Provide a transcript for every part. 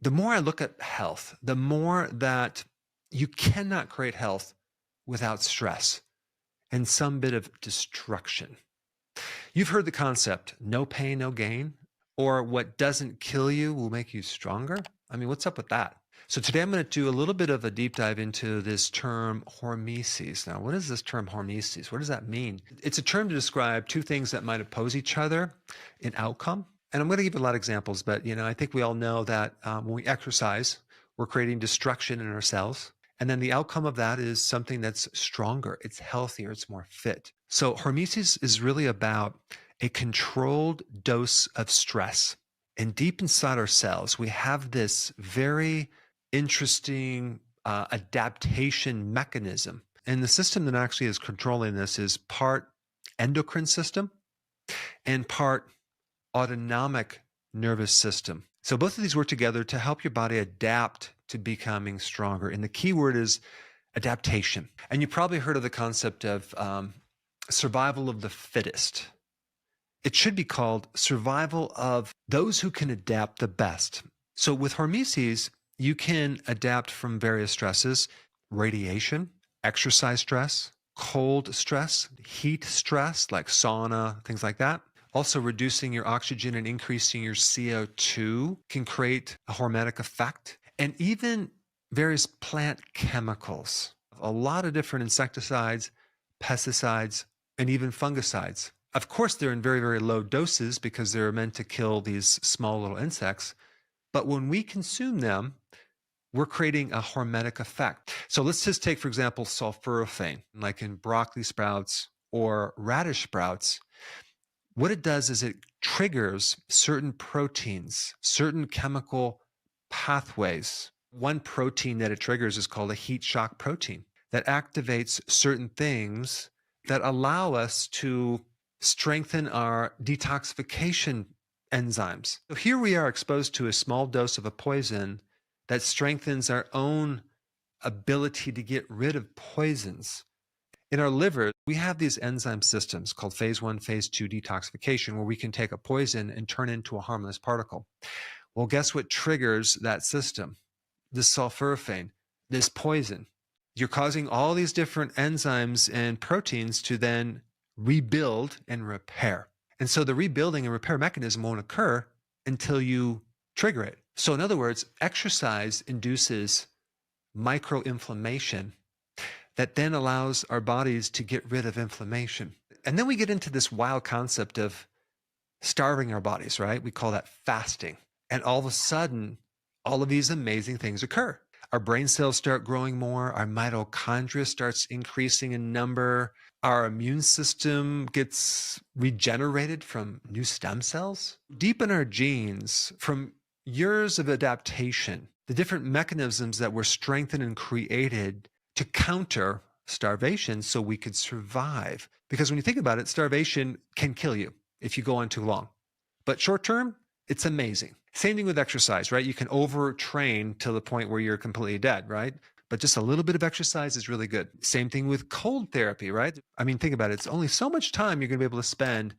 the more I look at health, the more that you cannot create health without stress and some bit of destruction. You've heard the concept, no pain, no gain, or what doesn't kill you will make you stronger. I mean, what's up with that? So today I'm going to do a little bit of a deep dive into this term hormesis. Now, what is this term hormesis? What does that mean? It's a term to describe two things that might oppose each other in outcome. And I'm going to give a lot of examples, but I think we all know that when we exercise, we're creating destruction in our cells. And then the outcome of that is something that's stronger, it's healthier, it's more fit. So hormesis is really about a controlled dose of stress. And deep inside ourselves, we have this very interesting adaptation mechanism. And the system that actually is controlling this is part endocrine system and part autonomic nervous system. So both of these work together to help your body adapt to becoming stronger. And the key word is adaptation. And you probably heard of the concept of survival of the fittest. It should be called survival of those who can adapt the best. So with hormesis, you can adapt from various stresses: radiation, exercise stress, cold stress, heat stress like sauna, things like that. Also, reducing your oxygen and increasing your CO2 can create a hormetic effect. And even various plant chemicals, a lot of different insecticides, pesticides, and even fungicides. Of course, they're in very, very low doses because they're meant to kill these small little insects. But when we consume them, we're creating a hormetic effect. So let's just take, for example, sulforaphane, like in broccoli sprouts or radish sprouts. What it does is it triggers certain proteins, certain chemical pathways. One protein that it triggers is called a heat shock protein that activates certain things that allow us to strengthen our detoxification enzymes. So here we are exposed to a small dose of a poison that strengthens our own ability to get rid of poisons. In our liver, we have these enzyme systems called phase 1, phase 2 detoxification, where we can take a poison and turn it into a harmless particle. Well, guess what triggers that system? This sulforaphane, this poison. You're causing all these different enzymes and proteins to then rebuild and repair. And so the rebuilding and repair mechanism won't occur until you trigger it. So in other words, exercise induces microinflammation that then allows our bodies to get rid of inflammation. And then we get into this wild concept of starving our bodies, right? We call that fasting. And all of a sudden, all of these amazing things occur. Our brain cells start growing more, our mitochondria starts increasing in number, our immune system gets regenerated from new stem cells. Deep in our genes, from years of adaptation, the different mechanisms that were strengthened and created to counter starvation so we could survive. Because when you think about it, starvation can kill you if you go on too long. But short term, it's amazing. Same thing with exercise, right? You can overtrain to the point where you're completely dead, right? But just a little bit of exercise is really good. Same thing with cold therapy, right? I mean, think about it. It's only so much time you're going to be able to spend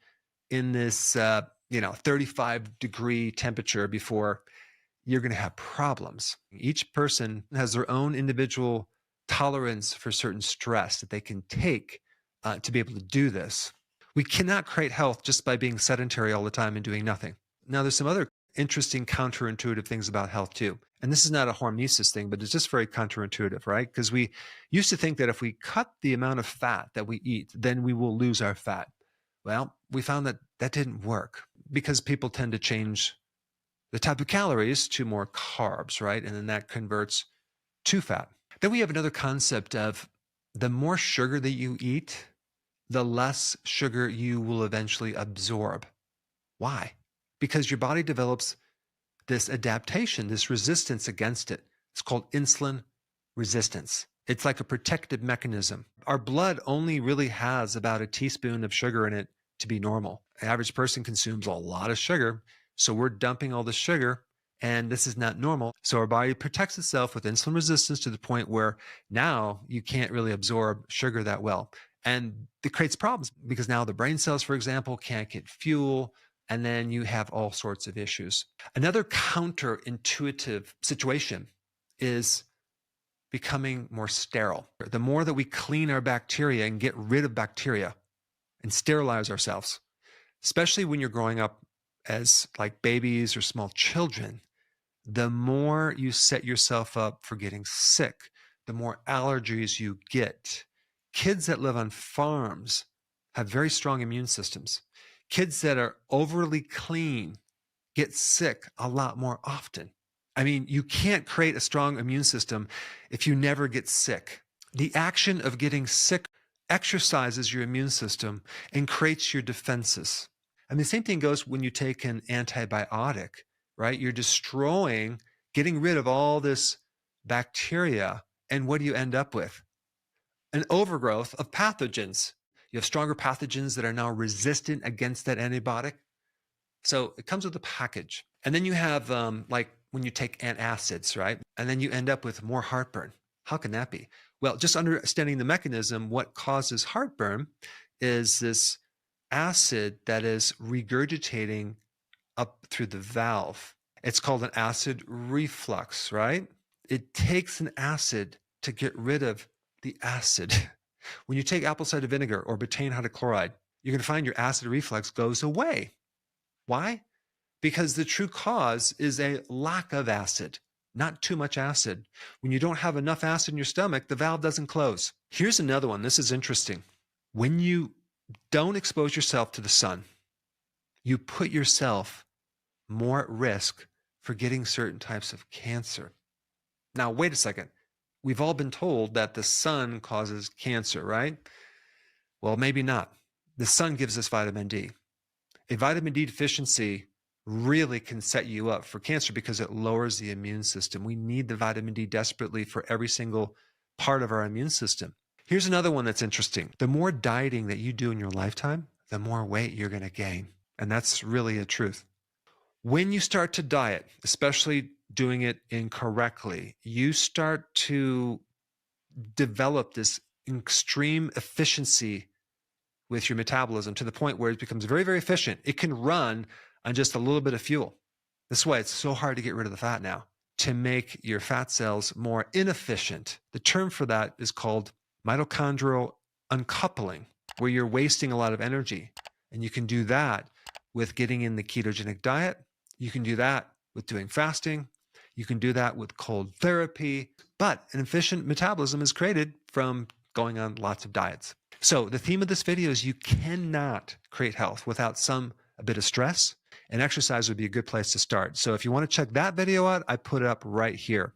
in this, 35-degree temperature before you're going to have problems. Each person has their own individual tolerance for certain stress that they can take to be able to do this. We cannot create health just by being sedentary all the time and doing nothing. Now, there's some other interesting counterintuitive things about health too. And this is not a hormesis thing, but it's just very counterintuitive, right? Because we used to think that if we cut the amount of fat that we eat, then we will lose our fat. Well, we found that that didn't work because people tend to change the type of calories to more carbs, right? And then that converts to fat. Then we have another concept of the more sugar that you eat, the less sugar you will eventually absorb. Why? Because your body develops this adaptation, this resistance against it. It's called insulin resistance. It's like a protective mechanism. Our blood only really has about a teaspoon of sugar in it to be normal. The average person consumes a lot of sugar, so we're dumping all the sugar, and this is not normal. So our body protects itself with insulin resistance to the point where now you can't really absorb sugar that well. And it creates problems because now the brain cells, for example, can't get fuel, and then you have all sorts of issues. Another counterintuitive situation is becoming more sterile. The more that we clean our bacteria and get rid of bacteria and sterilize ourselves, especially when you're growing up as like babies or small children, the more you set yourself up for getting sick, the more allergies you get. Kids that live on farms have very strong immune systems. Kids that are overly clean get sick a lot more often. I mean, you can't create a strong immune system if you never get sick. The action of getting sick exercises your immune system and creates your defenses. I mean, the same thing goes when you take an antibiotic, right? You're destroying, getting rid of all this bacteria. And what do you end up with? An overgrowth of pathogens. You have stronger pathogens that are now resistant against that antibiotic. So it comes with a package. And then you have like when you take antacids, right? And then you end up with more heartburn. How can that be? Well, just understanding the mechanism, what causes heartburn is this acid that is regurgitating up through the valve. It's called an acid reflux, right? It takes an acid to get rid of the acid. When you take apple cider vinegar or betaine hydrochloride, you're going to find your acid reflux goes away. Why? Because the true cause is a lack of acid, not too much acid. When you don't have enough acid in your stomach, the valve doesn't close. Here's another one. This is interesting. When you don't expose yourself to the sun, you put yourself more at risk for getting certain types of cancer. Now, wait a second. We've all been told that the sun causes cancer, right? Well, maybe not. The sun gives us vitamin D. A vitamin D deficiency really can set you up for cancer because it lowers the immune system. We need the vitamin D desperately for every single part of our immune system. Here's another one that's interesting. The more dieting that you do in your lifetime, the more weight you're going to gain. And that's really a truth. When you start to diet, especially doing it incorrectly, you start to develop this extreme efficiency with your metabolism to the point where it becomes very, very efficient. It can run on just a little bit of fuel. That's why it's so hard to get rid of the fat now, to make your fat cells more inefficient. The term for that is called mitochondrial uncoupling, where you're wasting a lot of energy. And you can do that with getting in the ketogenic diet. You can do that with doing fasting. You can do that with cold therapy. But an efficient metabolism is created from going on lots of diets. So the theme of this video is you cannot create health without a bit of stress, and exercise would be a good place to start. So if you want to check that video out, I put it up right here.